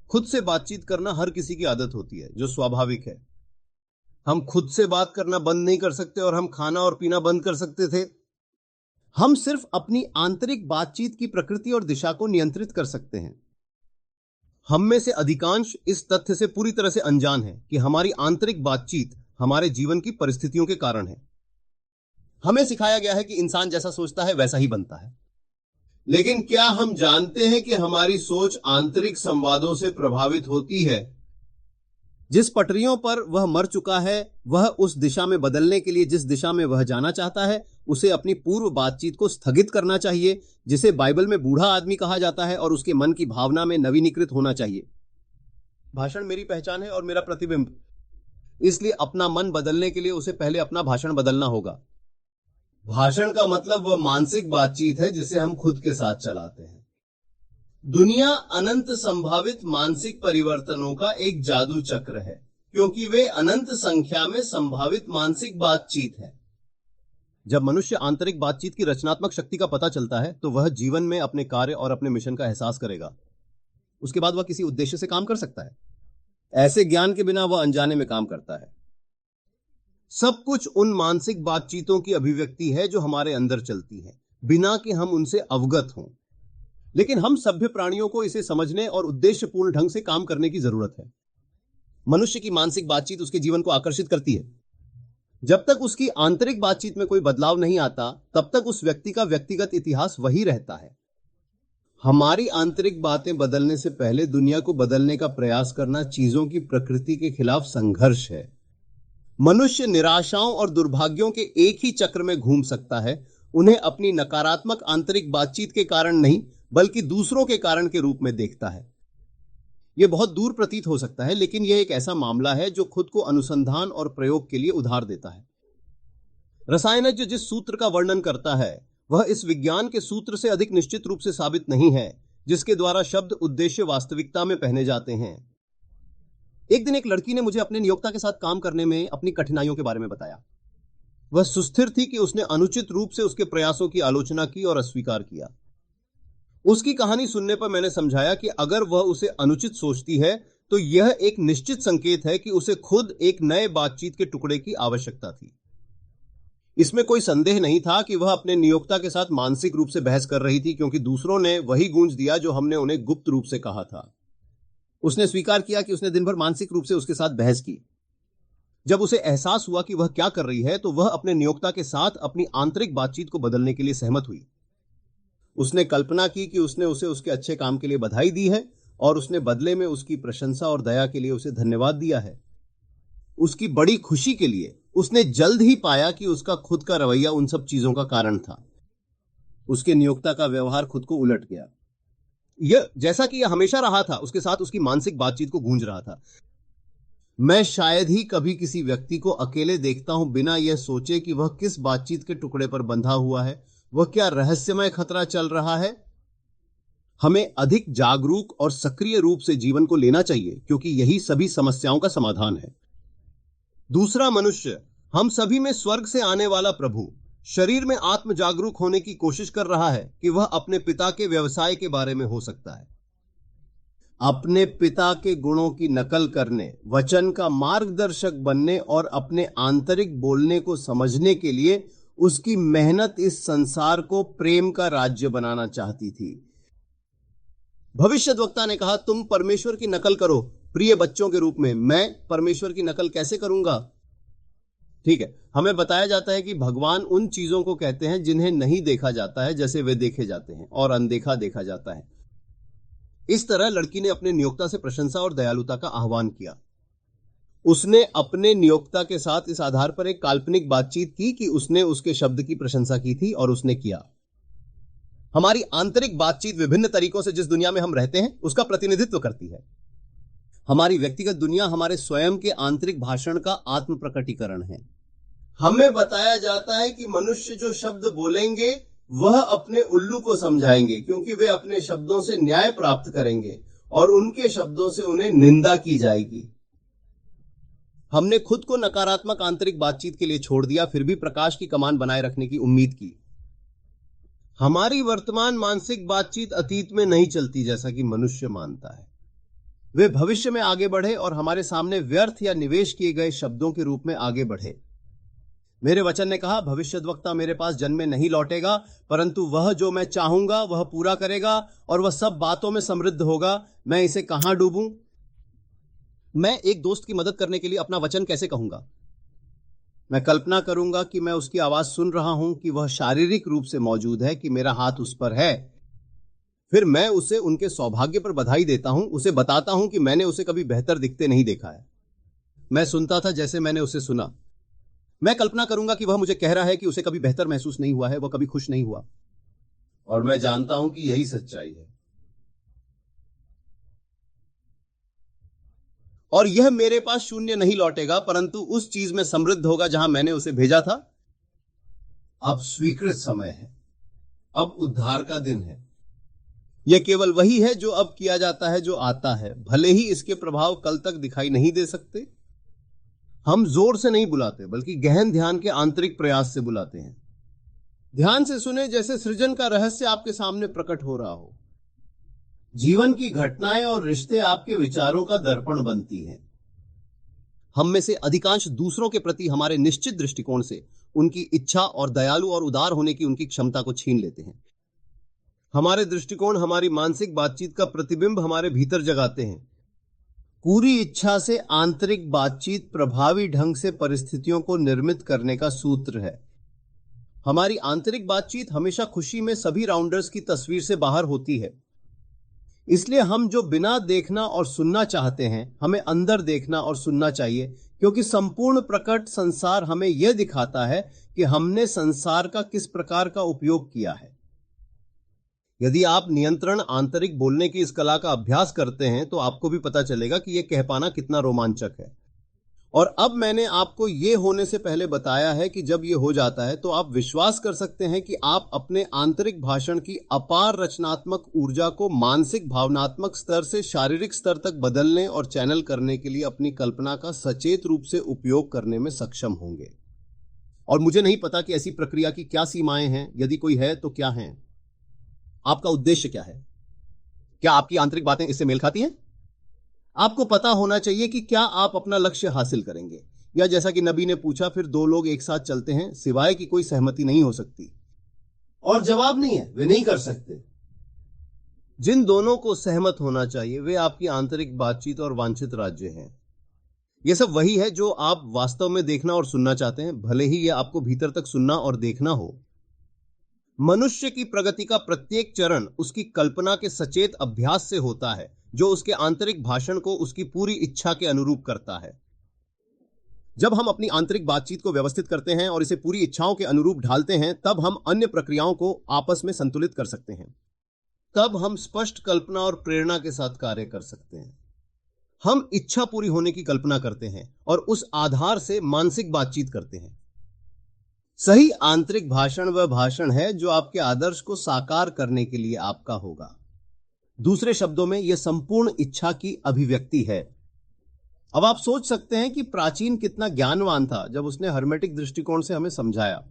खुद से बातचीत करना हर किसी की आदत होती है, जो स्वाभाविक है। हम खुद से बात करना बंद नहीं कर सकते और हम खाना और पीना बंद कर सकते थे। हम सिर्फ अपनी आंतरिक बातचीत की प्रकृति और दिशा को नियंत्रित कर सकते हैं। हम में से अधिकांश इस तथ्य से पूरी तरह से अनजान है कि हमारी आंतरिक बातचीत हमारे जीवन की परिस्थितियों के कारण है। हमें सिखाया गया है कि इंसान जैसा सोचता है वैसा ही बनता है। लेकिन क्या हम जानते हैं कि हमारी सोच आंतरिक संवादों से प्रभावित होती है? जिस पटरियों पर वह मर चुका है, वह उस दिशा में बदलने के लिए जिस दिशा में वह जाना चाहता है, उसे अपनी पूर्व बातचीत को स्थगित करना चाहिए, जिसे बाइबल में बूढ़ा आदमी कहा जाता है, और उसके मन की भावना में नवीनीकृत होना चाहिए। भाषण मेरी पहचान है और मेरा प्रतिबिंब, इसलिए अपना मन बदलने के लिए उसे पहले अपना भाषण बदलना होगा। भाषण का मतलब वह मानसिक बातचीत है जिसे हम खुद के साथ चलाते हैं। दुनिया अनंत संभावित मानसिक परिवर्तनों का एक जादू चक्र है, क्योंकि वे अनंत संख्या में संभावित मानसिक बातचीत है। जब मनुष्य आंतरिक बातचीत की रचनात्मक शक्ति का पता चलता है, तो वह जीवन में अपने कार्य और अपने मिशन का एहसास करेगा। उसके बाद वह किसी उद्देश्य से काम कर सकता है। ऐसे ज्ञान के बिना वह अनजाने में काम करता है। सब कुछ उन मानसिक बातचीतों की अभिव्यक्ति है जो हमारे अंदर चलती है, बिना कि हम उनसे अवगत हों। लेकिन हम सभ्य प्राणियों को इसे समझने और उद्देश्यपूर्ण ढंग से काम करने की जरूरत है। मनुष्य की मानसिक बातचीत उसके जीवन को आकर्षित करती है। जब तक उसकी आंतरिक बातचीत में कोई बदलाव नहीं आता, तब तक उस व्यक्ति का व्यक्तिगत इतिहास वही रहता है। हमारी आंतरिक बातें बदलने से पहले दुनिया को बदलने का प्रयास करना चीजों की प्रकृति के खिलाफ संघर्ष है। मनुष्य निराशाओं और दुर्भाग्यों के एक ही चक्र में घूम सकता है, उन्हें अपनी नकारात्मक आंतरिक बातचीत के कारण नहीं, बल्कि दूसरों के कारण के रूप में देखता है। यह बहुत दूर प्रतीत हो सकता है, लेकिन यह एक ऐसा मामला है जो खुद को अनुसंधान और प्रयोग के लिए उधार देता है। रसायनज्ञ जिस सूत्र का वर्णन करता है, वह इस विज्ञान के सूत्र से अधिक निश्चित रूप से साबित नहीं है, जिसके द्वारा शब्द उद्देश्य वास्तविकता में पहने जाते हैं। एक दिन एक लड़की ने मुझे अपने नियोक्ता के साथ काम करने में अपनी कठिनाइयों के बारे में बताया। वह सुस्थिर थी कि उसने अनुचित रूप से उसके प्रयासों की आलोचना की और अस्वीकार किया। उसकी कहानी सुनने पर मैंने समझाया कि अगर वह उसे अनुचित सोचती है, तो यह एक निश्चित संकेत है कि उसे खुद एक नए बातचीत के टुकड़े की आवश्यकता थी। इसमें कोई संदेह नहीं था कि वह अपने नियोक्ता के साथ मानसिक रूप से बहस कर रही थी, क्योंकि दूसरों ने वही गूंज दिया जो हमने उन्हें गुप्त रूप से कहा था। उसने स्वीकार किया कि उसने दिन भर मानसिक रूप से उसके साथ बहस की। जब उसे एहसास हुआ कि वह क्या कर रही है, तो वह अपने नियोक्ता के साथ अपनी आंतरिक बातचीत को बदलने के लिए सहमत हुई। उसने कल्पना की कि उसने उसे उसके अच्छे काम के लिए बधाई दी है और उसने बदले में उसकी प्रशंसा और दया के लिए उसे धन्यवाद दिया है। उसकी बड़ी खुशी के लिए उसने जल्द ही पाया कि उसका खुद का रवैया उन सब चीजों का कारण था। उसके नियोक्ता का व्यवहार खुद को उलट गया। यह जैसा कि यह हमेशा रहा था, उसके साथ उसकी मानसिक बातचीत को गूंज रहा था। मैं शायद ही कभी किसी व्यक्ति को अकेले देखता हूं बिना यह सोचे कि वह किस बातचीत के टुकड़े पर बंधा हुआ है, वह क्या रहस्यमय खतरा चल रहा है। हमें अधिक जागरूक और सक्रिय रूप से जीवन को लेना चाहिए, क्योंकि यही सभी समस्याओं का समाधान है। दूसरा मनुष्य, हम सभी में स्वर्ग से आने वाला प्रभु, शरीर में आत्म जागरूक होने की कोशिश कर रहा है कि वह अपने पिता के व्यवसाय के बारे में हो सकता है। अपने पिता के गुणों की नकल करने, वचन का मार्गदर्शक बनने और अपने आंतरिक बोलने को समझने के लिए उसकी मेहनत इस संसार को प्रेम का राज्य बनाना चाहती थी। भविष्यद्वक्ता ने कहा, तुम परमेश्वर की नकल करो प्रिय बच्चों के रूप में। मैं परमेश्वर की नकल कैसे करूंगा? ठीक है, हमें बताया जाता है कि भगवान उन चीजों को कहते हैं जिन्हें नहीं देखा जाता है जैसे वे देखे जाते हैं, और अनदेखा देखा जाता है। इस तरह लड़की ने अपने नियोक्ता से प्रशंसा और दयालुता का आह्वान किया। उसने अपने नियोक्ता के साथ इस आधार पर एक काल्पनिक बातचीत की कि उसने उसके शब्द की प्रशंसा की थी, और उसने किया। हमारी आंतरिक बातचीत विभिन्न तरीकों से जिस दुनिया में हम रहते हैं उसका प्रतिनिधित्व करती है। हमारी व्यक्तिगत दुनिया हमारे स्वयं के आंतरिक भाषण का आत्म प्रकटीकरण है। हमें बताया जाता है कि मनुष्य जो शब्द बोलेंगे वह अपने उल्लू को समझाएंगे, क्योंकि वे अपने शब्दों से न्याय प्राप्त करेंगे और उनके शब्दों से उन्हें निंदा की जाएगी। हमने खुद को नकारात्मक आंतरिक बातचीत के लिए छोड़ दिया, फिर भी प्रकाश की कमान बनाए रखने की उम्मीद की। हमारी वर्तमान मानसिक बातचीत अतीत में नहीं चलती जैसा कि मनुष्य मानता है। वे भविष्य में आगे बढ़े और हमारे सामने व्यर्थ या निवेश किए गए शब्दों के रूप में आगे बढ़े। मेरे वचन ने कहा, भविष्यद्वक्ता मेरे पास जन्मे नहीं लौटेगा, परंतु वह जो मैं चाहूंगा वह पूरा करेगा और वह सब बातों में समृद्ध होगा। मैं इसे कहां डूबूं? मैं एक दोस्त की मदद करने के लिए अपना वचन कैसे कहूंगा? मैं कल्पना करूंगा कि मैं उसकी आवाज सुन रहा हूं, कि वह शारीरिक रूप से मौजूद है, कि मेरा हाथ उस पर है। फिर मैं उसे उनके सौभाग्य पर बधाई देता हूं, उसे बताता हूं कि मैंने उसे कभी बेहतर दिखते नहीं देखा है। मैं सुनता था जैसे मैंने उसे सुना। मैं कल्पना करूंगा कि वह मुझे कह रहा है कि उसे कभी बेहतर महसूस नहीं हुआ है, वह कभी खुश नहीं हुआ। और मैं जानता हूं कि यही सच्चाई है। और यह मेरे पास शून्य नहीं लौटेगा, परंतु उस चीज में समृद्ध होगा जहां मैंने उसे भेजा था। अब स्वीकृत समय है, अब उद्धार का दिन है। यह केवल वही है जो अब किया जाता है, जो आता है, भले ही इसके प्रभाव कल तक दिखाई नहीं दे सकते। हम जोर से नहीं बुलाते, बल्कि गहन ध्यान के आंतरिक प्रयास से बुलाते हैं। ध्यान से सुने, जैसे सृजन का रहस्य आपके सामने प्रकट हो रहा हो। जीवन की घटनाएं और रिश्ते आपके विचारों का दर्पण बनती हैं। हम में से अधिकांश दूसरों के प्रति हमारे निश्चित दृष्टिकोण से उनकी इच्छा और दयालु और उदार होने की उनकी क्षमता को छीन लेते हैं। हमारे दृष्टिकोण हमारी मानसिक बातचीत का प्रतिबिंब हमारे भीतर जगाते हैं। पूरी इच्छा से आंतरिक बातचीत प्रभावी ढंग से परिस्थितियों को निर्मित करने का सूत्र है। हमारी आंतरिक बातचीत हमेशा खुशी में सभी राउंडर्स की तस्वीर से बाहर होती है। इसलिए हम जो बिना देखना और सुनना चाहते हैं, हमें अंदर देखना और सुनना चाहिए, क्योंकि संपूर्ण प्रकट संसार हमें यह दिखाता है कि हमने संसार का किस प्रकार का उपयोग किया है। यदि आप नियंत्रण आंतरिक बोलने की इस कला का अभ्यास करते हैं, तो आपको भी पता चलेगा कि यह कह पाना कितना रोमांचक है। और अब मैंने आपको यह होने से पहले बताया है कि जब यह हो जाता है तो आप विश्वास कर सकते हैं कि आप अपने आंतरिक भाषण की अपार रचनात्मक ऊर्जा को मानसिक भावनात्मक स्तर से शारीरिक स्तर तक बदलने और चैनल करने के लिए अपनी कल्पना का सचेत रूप से उपयोग करने में सक्षम होंगे। और मुझे नहीं पता कि ऐसी प्रक्रिया की क्या सीमाएं हैं, यदि कोई है तो क्या हैं। आपका उद्देश्य क्या है? क्या आपकी आंतरिक बातें इससे मेल खाती हैं? आपको पता होना चाहिए कि क्या आप अपना लक्ष्य हासिल करेंगे, या जैसा कि नबी ने पूछा, फिर दो लोग एक साथ चलते हैं, सिवाय कि कोई सहमति नहीं हो सकती। और जवाब नहीं है, वे नहीं कर सकते। जिन दोनों को सहमत होना चाहिए वे आपकी आंतरिक बातचीत और वांछित राज्य हैं। यह सब वही है जो आप वास्तव में देखना और सुनना चाहते हैं, भले ही यह आपको भीतर तक सुनना और देखना हो। मनुष्य की प्रगति का प्रत्येक चरण उसकी कल्पना के सचेत अभ्यास से होता है, जो उसके आंतरिक भाषण को उसकी पूरी इच्छा के अनुरूप करता है। जब हम अपनी आंतरिक बातचीत को व्यवस्थित करते हैं और इसे पूरी इच्छाओं के अनुरूप ढालते हैं, तब हम अन्य प्रक्रियाओं को आपस में संतुलित कर सकते हैं। तब हम स्पष्ट कल्पना और प्रेरणा के साथ कार्य कर सकते हैं। हम इच्छा पूरी होने की कल्पना करते हैं और उस आधार से मानसिक बातचीत करते हैं। सही आंतरिक भाषण वह भाषण है जो आपके आदर्श को साकार करने के लिए आपका होगा। दूसरे शब्दों में, यह संपूर्ण इच्छा की अभिव्यक्ति है। अब आप सोच सकते हैं कि प्राचीन कितना ज्ञानवान था जब उसने हर्मेटिक दृष्टिकोण से हमें समझाया।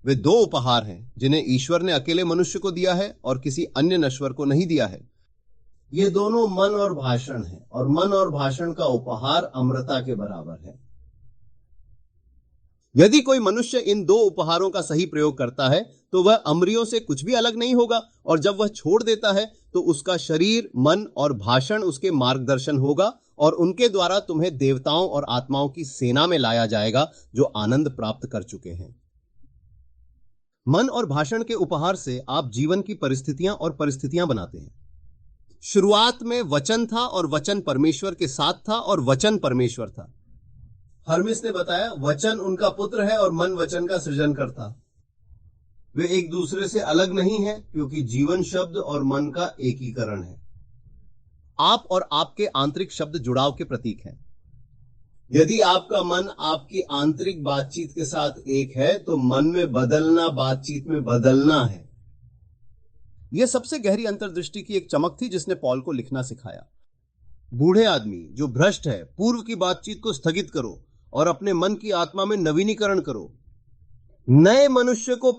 वे दो उपहार हैं जिन्हें ईश्वर ने अकेले मनुष्य को दिया है और किसी अन्य नश्वर को नहीं दिया है। ये दोनों मन और भाषण हैं, और मन और भाषण का उपहार अमृता के बराबर है। यदि कोई मनुष्य इन दो उपहारों का सही प्रयोग करता है तो वह अमरियों से कुछ भी अलग नहीं होगा, और जब वह छोड़ देता है तो उसका शरीर, मन और भाषण उसके मार्गदर्शन होगा, और उनके द्वारा तुम्हें देवताओं और आत्माओं की सेना में लाया जाएगा जो आनंद प्राप्त कर चुके हैं। मन और भाषण के उपहार से आप जीवन की परिस्थितियां और परिस्थितियां बनाते हैं। शुरुआत में वचन था और वचन परमेश्वर के साथ था और वचन परमेश्वर था। हर्मिस ने बताया, वचन उनका पुत्र है और मन वचन का सृजन करता। वे एक दूसरे से अलग नहीं है, क्योंकि जीवन शब्द और मन का एकीकरण है। आप और आपके आंतरिक शब्द जुड़ाव के प्रतीक हैं। यदि आपका मन आपकी आंतरिक बातचीत के साथ एक है, तो मन में बदलना बातचीत में बदलना है। यह सबसे गहरी अंतर्दृष्टि की एक चमक थी जिसने पॉल को लिखना सिखाया। बूढ़े आदमी जो भ्रष्ट है, पूर्व की बातचीत को स्थगित करो और अपने मन की आत्मा में नवीनीकरण करो। नए मनुष्य को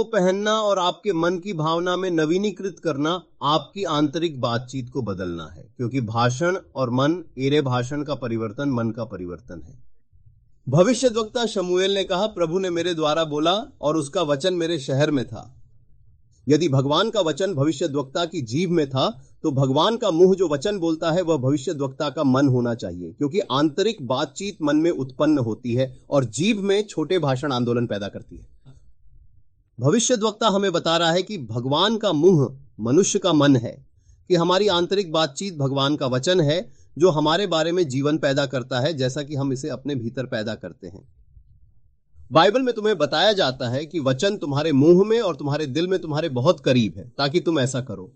पहनना और आपके मन की भावना में नवीनीकृत करना आपकी आंतरिक बातचीत को बदलना है, क्योंकि भाषण और मन, एरे भाषण का परिवर्तन मन का परिवर्तन है। भविष्यद्वक्ता शमूएल ने कहा, प्रभु ने मेरे द्वारा बोला और उसका वचन मेरे शहर में था। यदि भगवान का वचन भविष्यद्वक्ता की जीभ में था, तो भगवान का मुंह जो वचन बोलता है वह भविष्यद्वक्ता का मन होना चाहिए, क्योंकि आंतरिक बातचीत मन में उत्पन्न होती है और जीभ में छोटे भाषण आंदोलन पैदा करती है। भविष्यद्वक्ता हमें बता रहा है कि भगवान का मुंह मनुष्य का मन है, कि हमारी आंतरिक बातचीत भगवान का वचन है जो हमारे बारे में जीवन पैदा करता है, जैसा कि हम इसे अपने भीतर पैदा करते हैं। बाइबल में तुम्हें बताया जाता है कि वचन तुम्हारे मुंह में और तुम्हारे दिल में तुम्हारे बहुत करीब है, ताकि तुम ऐसा करो।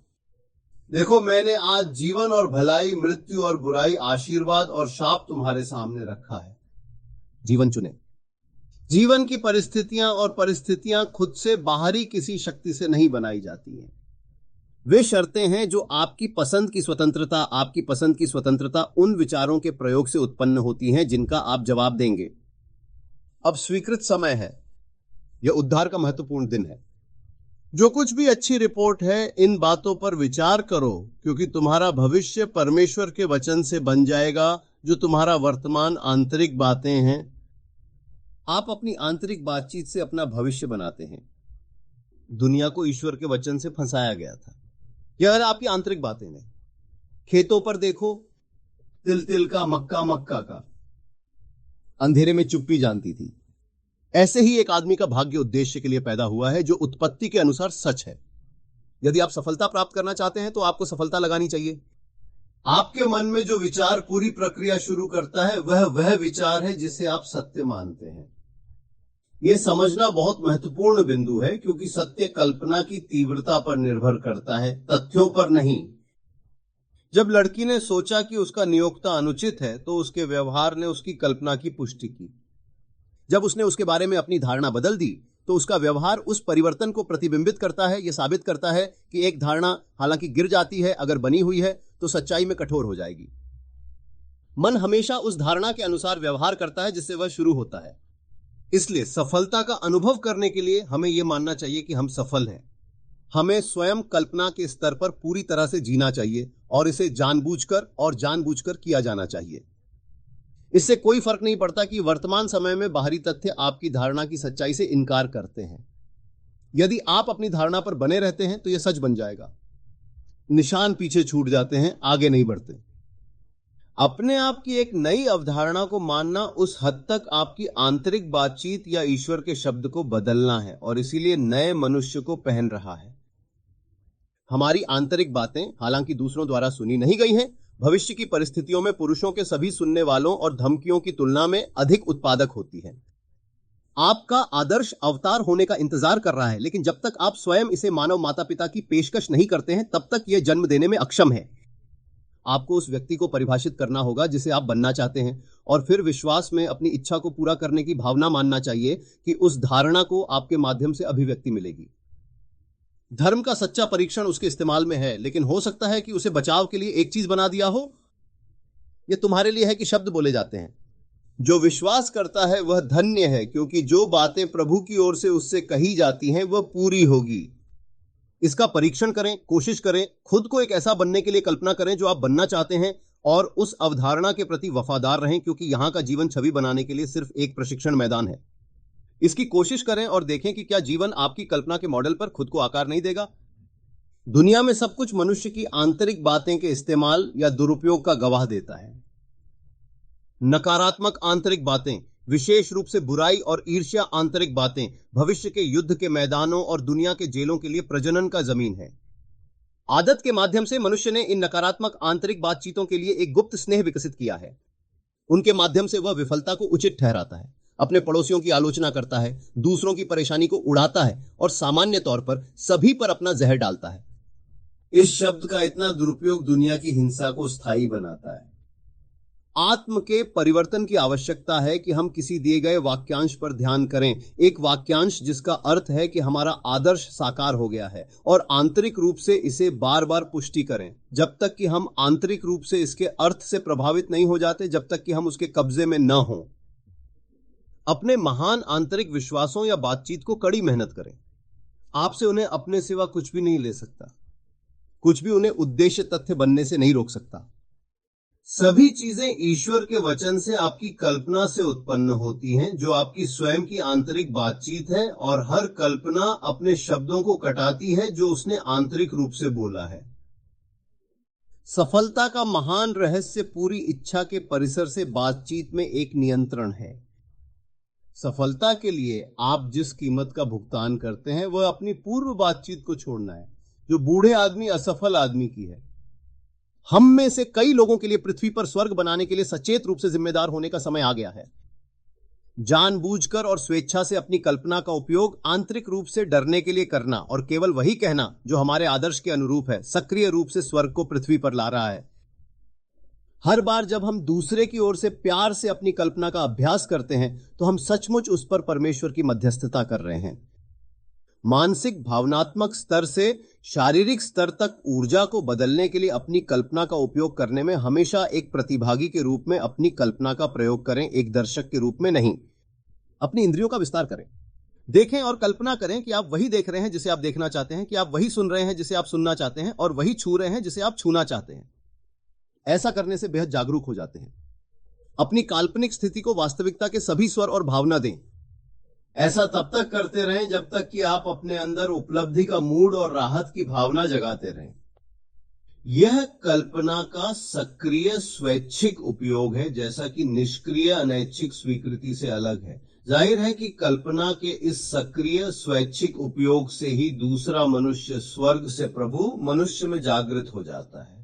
देखो, मैंने आज जीवन और भलाई, मृत्यु और बुराई, आशीर्वाद और शाप तुम्हारे सामने रखा है। जीवन चुने। जीवन की परिस्थितियां खुद से बाहरी किसी शक्ति से नहीं बनाई जाती हैं। वे शर्तें हैं जो आपकी पसंद की स्वतंत्रता उन विचारों के प्रयोग से उत्पन्न होती हैं जिनका आप जवाब देंगे। अब स्वीकृत समय है, यह उद्धार का महत्वपूर्ण दिन है। जो कुछ भी अच्छी रिपोर्ट है, इन बातों पर विचार करो, क्योंकि तुम्हारा भविष्य परमेश्वर के वचन से बन जाएगा, जो तुम्हारा वर्तमान आंतरिक बातें हैं। आप अपनी आंतरिक बातचीत से अपना भविष्य बनाते हैं। दुनिया को ईश्वर के वचन से फंसाया गया था। यह आपकी आंतरिक बातें हैं। खेतों पर देखो, तिल तिल का, मक्का मक्का का। अंधेरे में चुप्पी जानती थी। ऐसे ही एक आदमी का भाग्य उद्देश्य के लिए पैदा हुआ है, जो उत्पत्ति के अनुसार सच है। यदि आप सफलता प्राप्त करना चाहते हैं तो आपको सफलता लगानी चाहिए। आपके मन में जो विचार पूरी प्रक्रिया शुरू करता है, वह विचार है जिसे आप सत्य मानते हैं। यह समझना बहुत महत्वपूर्ण बिंदु है, क्योंकि सत्य कल्पना की तीव्रता पर निर्भर करता है, तथ्यों पर नहीं। जब लड़की ने सोचा कि उसका नियोक्ता अनुचित है, तो उसके व्यवहार ने उसकी कल्पना की पुष्टि की। जब उसने उसके बारे में अपनी धारणा बदल दी, तो उसका व्यवहार उस परिवर्तन को प्रतिबिंबित करता है। यह साबित करता है कि एक धारणा हालांकि गिर जाती है, अगर बनी हुई है तो सच्चाई में कठोर हो जाएगी। मन हमेशा उस धारणा के अनुसार व्यवहार करता है जिससे वह शुरू होता है। इसलिए सफलता का अनुभव करने के लिए हमें यह मानना चाहिए कि हम सफल हैं। हमें स्वयं कल्पना के स्तर पर पूरी तरह से जीना चाहिए और इसे जानबूझकर किया जाना चाहिए। इससे कोई फर्क नहीं पड़ता कि वर्तमान समय में बाहरी तथ्य आपकी धारणा की सच्चाई से इनकार करते हैं। यदि आप अपनी धारणा पर बने रहते हैं तो यह सच बन जाएगा। निशान पीछे छूट जाते हैं, आगे नहीं बढ़ते। अपने आप की एक नई अवधारणा को मानना उस हद तक आपकी आंतरिक बातचीत या ईश्वर के शब्द को बदलना है, और इसीलिए नए मनुष्य को पहन रहा है। हमारी आंतरिक बातें हालांकि दूसरों द्वारा सुनी नहीं गई हैं, भविष्य की परिस्थितियों में पुरुषों के सभी सुनने वालों और धमकियों की तुलना में अधिक उत्पादक होती हैं। आपका आदर्श अवतार होने का इंतजार कर रहा है, लेकिन जब तक आप स्वयं इसे मानव माता पिता की पेशकश नहीं करते हैं, तब तक यह जन्म देने में अक्षम है। आपको उस व्यक्ति को परिभाषित करना होगा जिसे आप बनना चाहते हैं, और फिर विश्वास में अपनी इच्छा को पूरा करने की भावना मानना चाहिए कि उस धारणा को आपके माध्यम से अभिव्यक्ति मिलेगी। धर्म का सच्चा परीक्षण उसके इस्तेमाल में है, लेकिन हो सकता है कि उसे बचाव के लिए एक चीज बना दिया हो। यह तुम्हारे लिए है कि शब्द बोले जाते हैं। जो विश्वास करता है वह धन्य है, क्योंकि जो बातें प्रभु की ओर से उससे कही जाती हैं वह पूरी होगी। इसका परीक्षण करें, कोशिश करें, खुद को एक ऐसा बनने के लिए कल्पना करें जो आप बनना चाहते हैं, और उस अवधारणा के प्रति वफादार रहें, क्योंकि यहां का जीवन छवि बनाने के लिए सिर्फ एक प्रशिक्षण मैदान है। इसकी कोशिश करें और देखें कि क्या जीवन आपकी कल्पना के मॉडल पर खुद को आकार नहीं देगा। दुनिया में सब कुछ मनुष्य की आंतरिक बातें के इस्तेमाल या दुरुपयोग का गवाह देता है। नकारात्मक आंतरिक बातें, विशेष रूप से बुराई और ईर्ष्या आंतरिक बातें, भविष्य के युद्ध के मैदानों और दुनिया के जेलों के लिए प्रजनन का जमीन है। आदत के माध्यम से मनुष्य ने इन नकारात्मक आंतरिक बातचीतों के लिए एक गुप्त स्नेह विकसित किया है। उनके माध्यम से वह विफलता को उचित ठहराता है, अपने पड़ोसियों की आलोचना करता है, दूसरों की परेशानी को उड़ाता है और सामान्य तौर पर सभी पर अपना जहर डालता है। इस शब्द का इतना दुरुपयोग दुनिया की हिंसा को स्थायी बनाता है। आत्म के परिवर्तन की आवश्यकता है कि हम किसी दिए गए वाक्यांश पर ध्यान करें, एक वाक्यांश जिसका अर्थ है कि हमारा आदर्श साकार हो गया है, और आंतरिक रूप से इसे बार बार पुष्टि करें। जब तक कि हम आंतरिक रूप से इसके अर्थ से प्रभावित नहीं हो जाते, जब तक कि हम उसके कब्जे में न हों। अपने महान आंतरिक विश्वासों या बातचीत को कड़ी मेहनत करें। आपसे उन्हें अपने सिवा कुछ भी नहीं ले सकता। कुछ भी उन्हें उद्देश्य तथ्य बनने से नहीं रोक सकता। सभी चीजें ईश्वर के वचन से आपकी कल्पना से उत्पन्न होती हैं, जो आपकी स्वयं की आंतरिक बातचीत है, और हर कल्पना अपने शब्दों को कटाती है जो उसने आंतरिक रूप से बोला है। सफलता का महान रहस्य पूरी इच्छा के परिसर से बातचीत में एक नियंत्रण है। सफलता के लिए आप जिस कीमत का भुगतान करते हैं वह अपनी पूर्व बातचीत को छोड़ना है, जो बूढ़े आदमी असफल आदमी की है। हम में से कई लोगों के लिए पृथ्वी पर स्वर्ग बनाने के लिए सचेत रूप से जिम्मेदार होने का समय आ गया है। जानबूझकर और स्वेच्छा से अपनी कल्पना का उपयोग आंतरिक रूप से डरने के लिए करना और केवल वही कहना जो हमारे आदर्श के अनुरूप है, सक्रिय रूप से स्वर्ग को पृथ्वी पर ला रहा है। हर बार जब हम दूसरे की ओर से प्यार से अपनी कल्पना का अभ्यास करते हैं तो हम सचमुच उस पर परमेश्वर की मध्यस्थता कर रहे हैं। मानसिक भावनात्मक स्तर से शारीरिक स्तर तक ऊर्जा को बदलने के लिए अपनी कल्पना का उपयोग करने में हमेशा एक प्रतिभागी के रूप में अपनी कल्पना का प्रयोग करें, एक दर्शक के रूप में नहीं। अपनी इंद्रियों का विस्तार करें। देखें और कल्पना करें कि आप वही देख रहे हैं जिसे आप देखना चाहते हैं, कि आप वही सुन रहे हैं जिसे आप सुनना चाहते हैं, और वही छू रहे हैं जिसे आप छूना चाहते हैं। ऐसा करने से बेहद जागरूक हो जाते हैं। अपनी काल्पनिक स्थिति को वास्तविकता के सभी स्वर और भावना दें। ऐसा तब तक करते रहें जब तक कि आप अपने अंदर उपलब्धि का मूड और राहत की भावना जगाते रहें। यह कल्पना का सक्रिय स्वैच्छिक उपयोग है, जैसा कि निष्क्रिय अनैच्छिक स्वीकृति से अलग है। जाहिर है कि कल्पना के इस सक्रिय स्वैच्छिक उपयोग से ही दूसरा मनुष्य स्वर्ग से प्रभु मनुष्य में जागृत हो जाता है।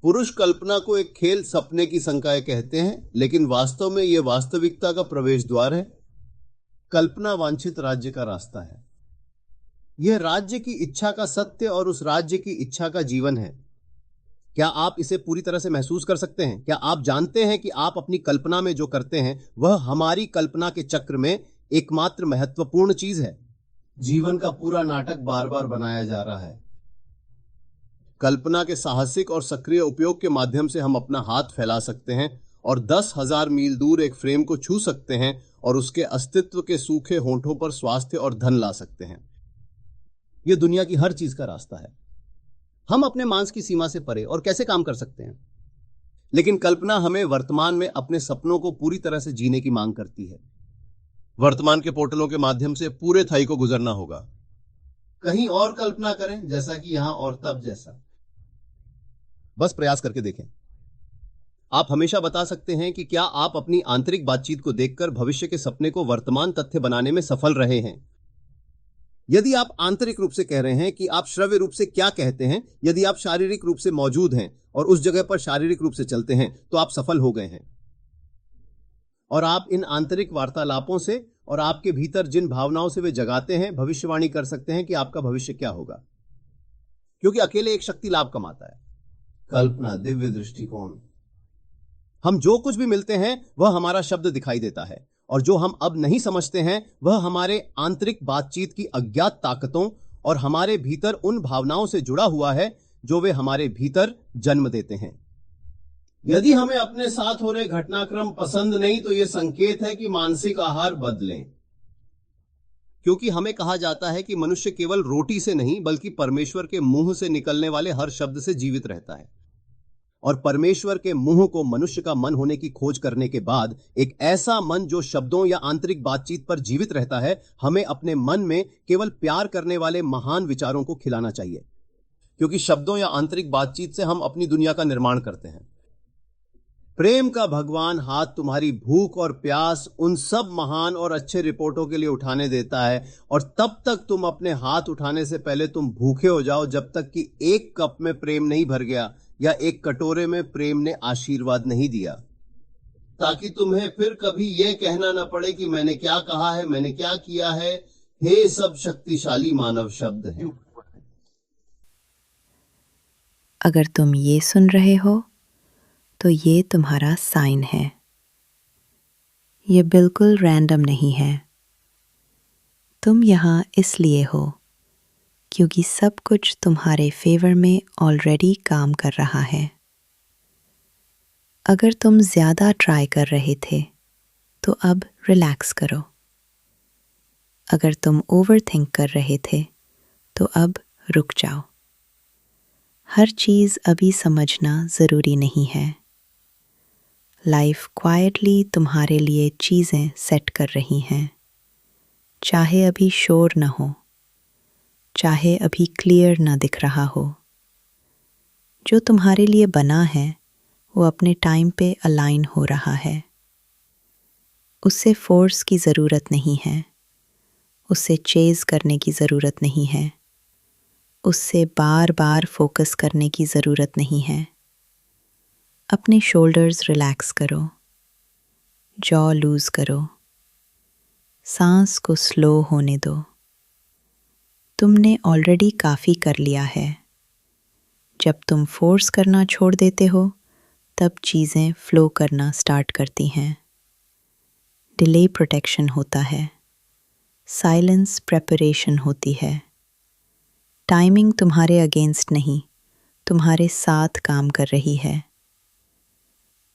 पुरुष कल्पना को एक खेल सपने की संकाय कहते हैं, लेकिन वास्तव में यह वास्तविकता का प्रवेश द्वार है। कल्पना वांछित राज्य का रास्ता है। यह राज्य की इच्छा का सत्य और उस राज्य की इच्छा का जीवन है। क्या आप इसे पूरी तरह से महसूस कर सकते हैं? क्या आप जानते हैं कि आप अपनी कल्पना में जो करते हैं वह हमारी कल्पना के चक्र में एकमात्र महत्वपूर्ण चीज है? जीवन का पूरा नाटक बार बार बनाया जा रहा है। कल्पना के साहसिक और सक्रिय उपयोग के माध्यम से हम अपना हाथ फैला सकते हैं और 10,000 मील दूर एक फ्रेम को छू सकते हैं और उसके अस्तित्व के सूखे होंठों पर स्वास्थ्य और धन ला सकते हैं। यह दुनिया की हर चीज का रास्ता है। हम अपने मांस की सीमा से परे और कैसे काम कर सकते हैं? लेकिन कल्पना हमें वर्तमान में अपने सपनों को पूरी तरह से जीने की मांग करती है। वर्तमान के पोर्टलों के माध्यम से पूरे थाई को गुजरना होगा। कहीं और कल्पना करें, जैसा कि यहां और तब जैसा। बस प्रयास करके देखें। आप हमेशा बता सकते हैं कि क्या आप अपनी आंतरिक बातचीत को देखकर भविष्य के सपने को वर्तमान तथ्य बनाने में सफल रहे हैं। यदि आप आंतरिक रूप से कह रहे हैं कि आप श्रव्य रूप से क्या कहते हैं, यदि आप शारीरिक रूप से मौजूद हैं और उस जगह पर शारीरिक रूप से चलते हैं, तो आप सफल हो गए हैं। और आप इन आंतरिक वार्तालापों से और आपके भीतर जिन भावनाओं से वे जगाते हैं, भविष्यवाणी कर सकते हैं कि आपका भविष्य क्या होगा। क्योंकि अकेले एक शक्ति लाभ कमाता है, कल्पना, दिव्य दृष्टिकोण। हम जो कुछ भी मिलते हैं वह हमारा शब्द दिखाई देता है, और जो हम अब नहीं समझते हैं वह हमारे आंतरिक बातचीत की अज्ञात ताकतों और हमारे भीतर उन भावनाओं से जुड़ा हुआ है जो वे हमारे भीतर जन्म देते हैं। यदि हमें अपने साथ हो रहे घटनाक्रम पसंद नहीं तो यह संकेत है कि मानसिक आहार बदलें। क्योंकि हमें कहा जाता है कि मनुष्य केवल रोटी से नहीं बल्कि परमेश्वर के मुंह से निकलने वाले हर शब्द से जीवित रहता है। और परमेश्वर के मुंह को मनुष्य का मन होने की खोज करने के बाद एक ऐसा मन जो शब्दों या आंतरिक बातचीत पर जीवित रहता है, हमें अपने मन में केवल प्यार करने वाले महान विचारों को खिलाना चाहिए। क्योंकि शब्दों या आंतरिक बातचीत से हम अपनी दुनिया का निर्माण करते हैं। प्रेम का भगवान हाथ तुम्हारी भूख और प्यास उन सब महान और अच्छे रिपोर्टों के लिए उठाने देता है, और तब तक तुम अपने हाथ उठाने से पहले तुम भूखे हो जाओ जब तक कि एक कप में प्रेम नहीं भर गया या एक कटोरे में प्रेम ने आशीर्वाद नहीं दिया, ताकि तुम्हें फिर कभी यह कहना न पड़े कि मैंने क्या कहा है, मैंने क्या किया है। हे सब शक्तिशाली मानव शब्द है। अगर तुम ये सुन रहे हो तो ये तुम्हारा साइन है। ये बिल्कुल रैंडम नहीं है। तुम यहाँ इसलिए हो क्योंकि सब कुछ तुम्हारे फेवर में ऑलरेडी काम कर रहा है। अगर तुम ज्यादा ट्राई कर रहे थे तो अब रिलैक्स करो। अगर तुम ओवर थिंक कर रहे थे तो अब रुक जाओ। हर चीज़ अभी समझना ज़रूरी नहीं है। लाइफ क्वाइटली तुम्हारे लिए चीज़ें सेट कर रही हैं। चाहे अभी शोर न हो, चाहे अभी क्लियर न दिख रहा हो, जो तुम्हारे लिए बना है वो अपने टाइम पे अलाइन हो रहा है। उससे फोर्स की ज़रूरत नहीं है, उससे चेज़ करने की ज़रूरत नहीं है, उससे बार बार फोकस करने की ज़रूरत नहीं है। अपने शोल्डर्स रिलैक्स करो, जॉ लूज़ करो, सांस को स्लो होने दो। तुमने ऑलरेडी काफ़ी कर लिया है। जब तुम फोर्स करना छोड़ देते हो तब चीज़ें फ्लो करना स्टार्ट करती हैं। डिले प्रोटेक्शन होता है, साइलेंस प्रेपरेशन होती है। टाइमिंग तुम्हारे अगेंस्ट नहीं, तुम्हारे साथ काम कर रही है।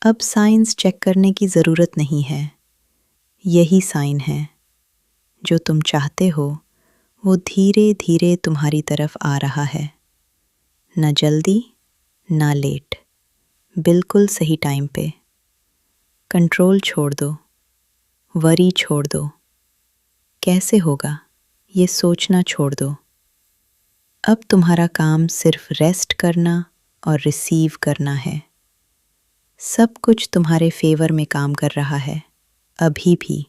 अब साइंस चेक करने की ज़रूरत नहीं है, यही साइन है। जो तुम चाहते हो वो धीरे धीरे तुम्हारी तरफ आ रहा है। न जल्दी न लेट, बिल्कुल सही टाइम पे। कंट्रोल छोड़ दो, वरी छोड़ दो, कैसे होगा ये सोचना छोड़ दो। अब तुम्हारा काम सिर्फ रेस्ट करना और रिसीव करना है। सब कुछ तुम्हारे फेवर में काम कर रहा है, अभी भी,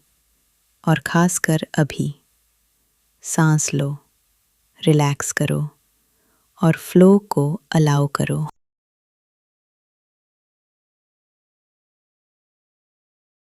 और खासकर अभी। सांस लो, रिलैक्स करो और फ्लो को अलाउ करो।